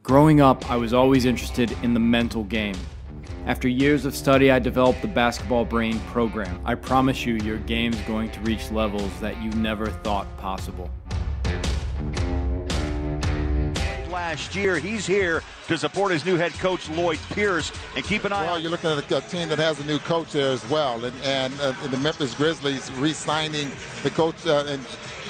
Growing up, I was always interested in the mental game. After years of study, I developed the Basketball Brain program. I promise you, your game's going to reach levels that you never thought possible. Last year, he's here to support his new head coach, Lloyd Pierce, and keep an eye on. Well, you're looking at a team that has a new coach there as well, and the Memphis Grizzlies re-signing the coach and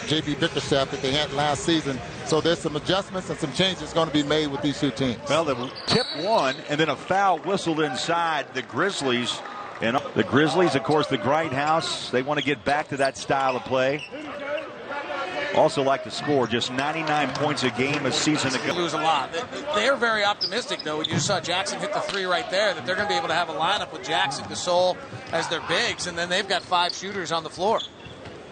J.B. Bickerstaff that they had last season. So there's some adjustments and some changes going to be made with these two teams. Well, the tip one, and then a foul whistled inside the Grizzlies. And the Grizzlies, of course, the grindhouse, they want to get back to that style of play. Also like to score just 99 points a game a season ago. They lose a lot. They're very optimistic, though. You saw Jackson hit the three right there, that they're going to be able to have a lineup with Jackson, Gasol as their bigs, and then they've got 5 shooters on the floor.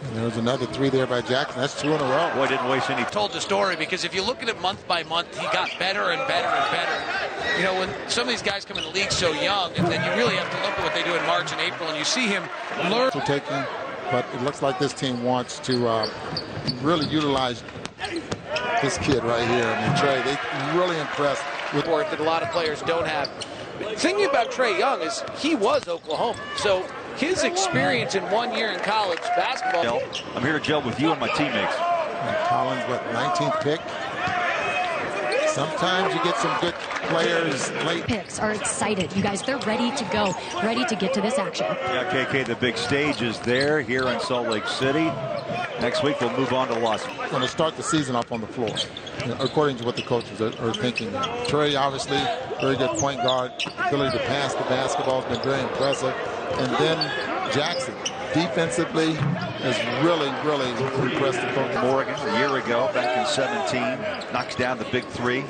And there was another 3 there by Jackson. That's 2 in a row. Boy, didn't waste any. Told the story because if you look at it month by month, he got better and better and better. You know, when some of these guys come in the league so young, and then you really have to look at what they do in March and April, and you see him learn. But it looks like this team wants to really utilize this kid right here. I mean, Trey, they really impressed with work that a lot of players don't have. The thing about Trae Young is he was Oklahoma, so his experience in 1 year in college basketball. I'm here to gel with you and my teammates. And Collins, what, 19th pick? Sometimes you get some good players late. Picks are excited. You guys, they're ready to go, ready to get to this action. Yeah, KK, the big stage is there here in Salt Lake City. Next week, we'll move on to Los Angeles. Going to start the season up on the floor, according to what the coaches are thinking. Trey, obviously, very good point guard. Ability to pass the basketball has been very impressive. And then Jackson, defensively, has really impressed the coach. Morgan, a year ago, back in 17, knocks down the big 3.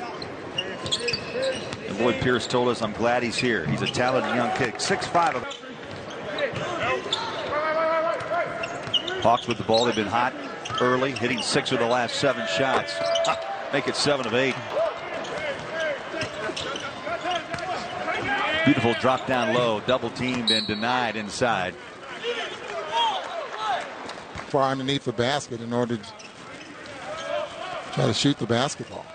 And Lloyd Pierce told us, I'm glad he's here. He's a talented young kid. 6'5". Hawks with the ball. They've been hot early, hitting 6 of the last 7 shots. Make it 7 of 8. Beautiful drop down low, double teamed and denied inside. Far underneath the basket in order to try to shoot the basketball.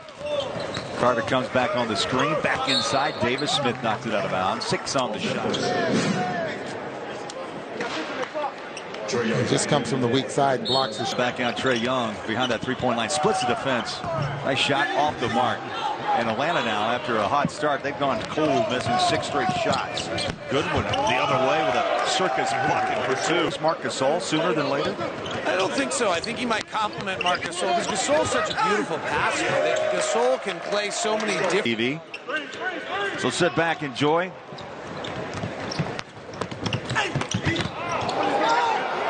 Carter comes back on the screen, back inside. Davis Smith knocked it out of bounds. 6 on the shot. He just comes from the weak side and blocks the shot. Back out Trae Young behind that 3-point line. Splits the defense. Nice shot off the mark. And Atlanta now, after a hot start, they've gone cold, missing 6 straight shots. Goodwin the other way with a circus bucket for 2. Is Marc Gasol sooner than later? I don't think so. I think he might complement Marc Gasol because Gasol's such a beautiful passer that Gasol can play so many different. TV. So sit back, enjoy.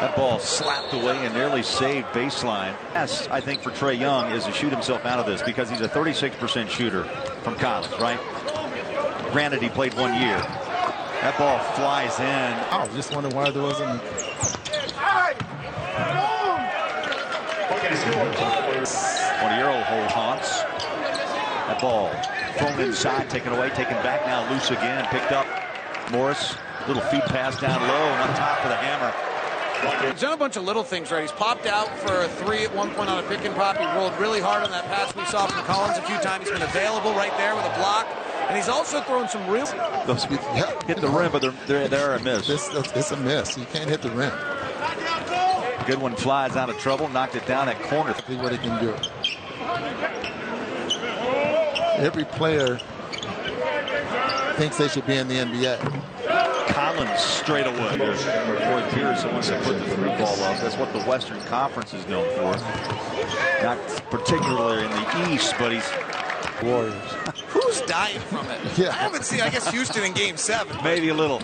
That ball slapped away and nearly saved baseline. Yes, I think for Trae Young is to shoot himself out of this because he's a 36% shooter from college, right? Granted, he played 1 year. That ball flies in. I was just wondering why there wasn't. 20-year-old hold haunts. That ball thrown inside, taken away, taken back, now loose again, picked up. Morris, little feed pass down low and on top of the hammer. He's done a bunch of little things right. He's popped out for a 3 at one point on a pick and pop. He rolled really hard on that pass we saw from Collins a few times. He's been available right there with a block. And he's also thrown some real... Those hit the rim, but they're a miss. It's a miss. You can't hit the rim. Good one flies out of trouble, knocked it down at corner. See what he can do. Every player thinks they should be in the NBA. Collins straight away. Lloyd Pierce wants to put the 3 ball up. That's what the Western Conference is known for. Not particularly in the East, but he's Warriors. Who's dying from it? Yeah. I haven't seen, I guess, Houston in Game 7. Maybe a little.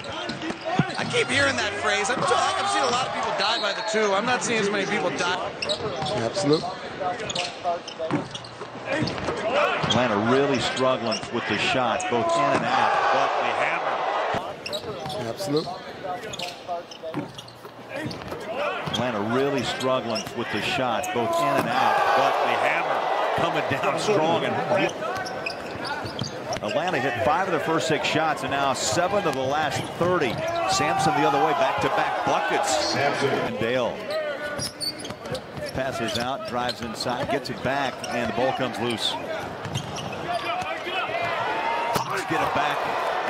I keep hearing that phrase. I've seen a lot of people die by the 2. I'm not seeing as many people die. Absolutely. Atlanta really struggling with the shots, both in and out. But they hammer. Absolutely. Atlanta really struggling with the shots, both in and out. But they hammer. Coming down strong. And Atlanta hit 5 of the first 6 shots, and now 7 of the last 30. Sampson the other way, back-to-back buckets. And Dale passes out, drives inside, gets it back, and the ball comes loose. get it back,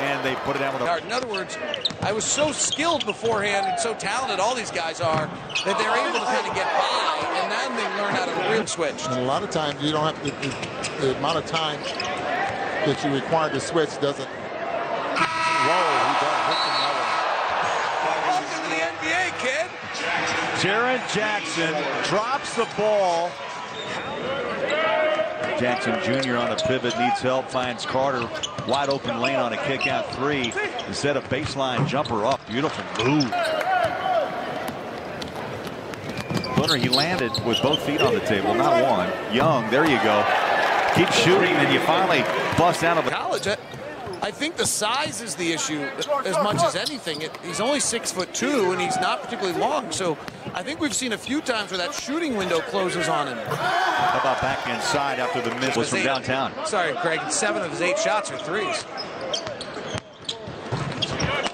and they put it down with a... In other words, I was so skilled beforehand and so talented, all these guys are, that they're able to kind of get by, and then they learn how to real switch. And a lot of times you don't have to, the amount of time that you require to switch doesn't... Whoa, he got hit another. Welcome to the NBA, kid. Jaren Jackson drops the ball. Jackson Jr. on a pivot, needs help, finds Carter. Wide open lane on a kick out three. Instead of baseline jumper up. Beautiful move. Bunner, he landed with both feet on the table, not one. Young, there you go. Keep shooting, and you finally bust out of the college. I think the size is the issue as much as anything. He's only 6'2", and he's not particularly long. So I think we've seen a few times where that shooting window closes on him. How about back inside after the miss was from downtown? Sorry, Craig. 7 of his 8 shots are threes.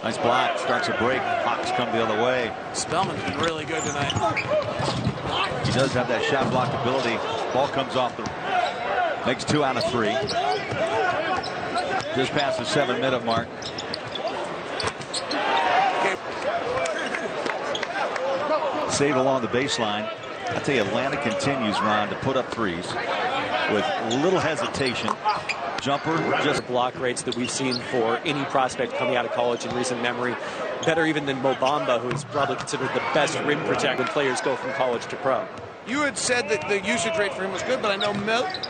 Nice block. Starts a break. Hawks come the other way. Spellman's been really good tonight. He does have that shot block ability. Ball comes off the... Makes 2 out of 3. Just past the 7-minute mark. Save along the baseline. I tell you, Atlanta continues, Ron, to put up threes with little hesitation. Jumper, just block rates that we've seen for any prospect coming out of college in recent memory. Better even than Mo Bamba, who is probably considered the best rim protector when players go from college to pro. You had said that the usage rate for him was good, but I know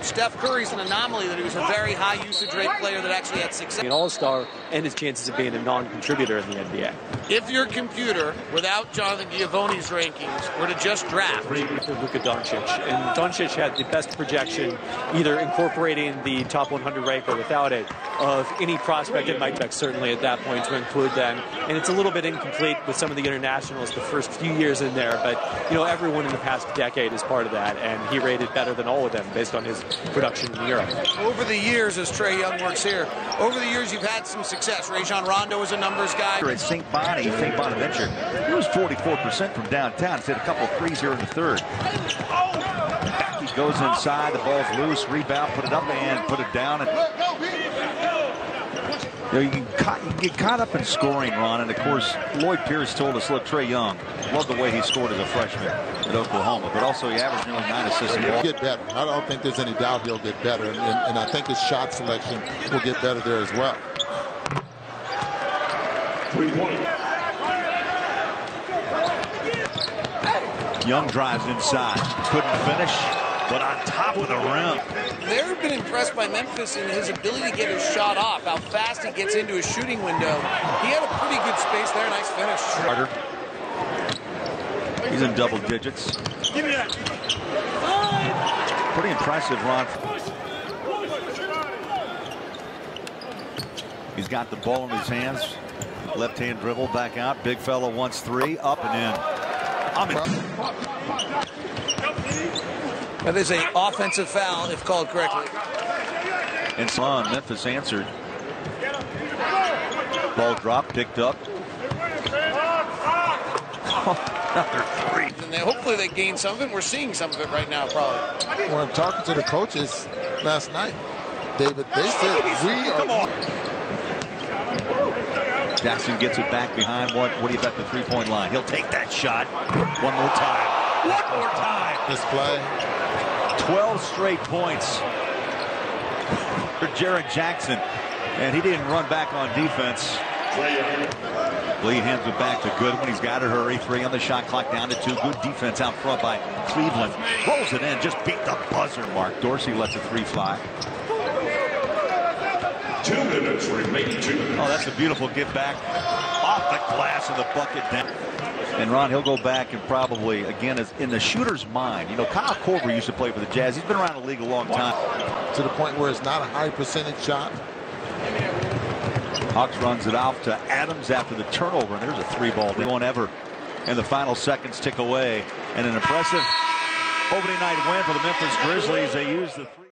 Steph Curry's an anomaly, that he was a very high usage rate player that actually had success. An all-star and his chances of being a non-contributor in the NBA. If your computer, without Jonathan Giovanni's rankings, were to just draft Luka Doncic, and Doncic had the best projection, either incorporating the top 100 rank or without it, of any prospect that might expect, certainly at that point, to include them. And it's a little bit incomplete with some of the internationals the first few years in there, but you know, everyone in the past decade is part of that, and he rated better than all of them based on his production in Europe. Over the years, as Trae Young works here, over the years you've had some success. Rajon Rondo was a numbers guy. At St. Bonaventure, he was 44% from downtown. He's hit a couple of threes here in the third. Back he goes inside, the ball's loose, rebound, put it up and put it down. And you know, you can get caught up in scoring, Ron, and of course Lloyd Pierce told us, look, Trae Young loved the way he scored as a freshman at Oklahoma, but also he averaged nearly 9 assists. He'll get better. I don't think there's any doubt he'll get better, and I think his shot selection will get better there as well. Young drives inside, couldn't finish, but on top of the rim. They've been impressed by Memphis in his ability to get his shot off, how fast he gets into his shooting window. He had a pretty good space there. Nice finish. Carter. He's in double digits. Give me that. Pretty impressive, Ron. He's got the ball in his hands. Left hand dribble back out. Big fella wants 3, up and in. That is an offensive foul if called correctly. And so Memphis answered. Ball dropped, picked up. Another 3. And hopefully they gain some of it. We're seeing some of it right now, probably. When I'm talking to the coaches last night, David, they said we are... Come on. Jackson gets it back behind. What do you bet the 3-point line? He'll take that shot. One more time. One more time. This play. 12 straight points for Jaren Jackson. And he didn't run back on defense. Lee hands it back to Goodwin. He's got to hurry. 3 on the shot clock, down to 2. Good defense out front by Cleveland. Rolls it in. Just beat the buzzer mark. Dorsey lets a 3 fly. 2 minutes remaining. Oh, that's a beautiful get back off the glass and the bucket down. And Ron, he'll go back and probably, again, is in the shooter's mind. You know, Kyle Korver used to play for the Jazz. He's been around the league a long time. To the point where it's not a high percentage shot. Hawks runs it off to Adams after the turnover, and there's a 3-ball. They won't ever. And the final seconds tick away. And an impressive opening night win for the Memphis Grizzlies. They use the 3.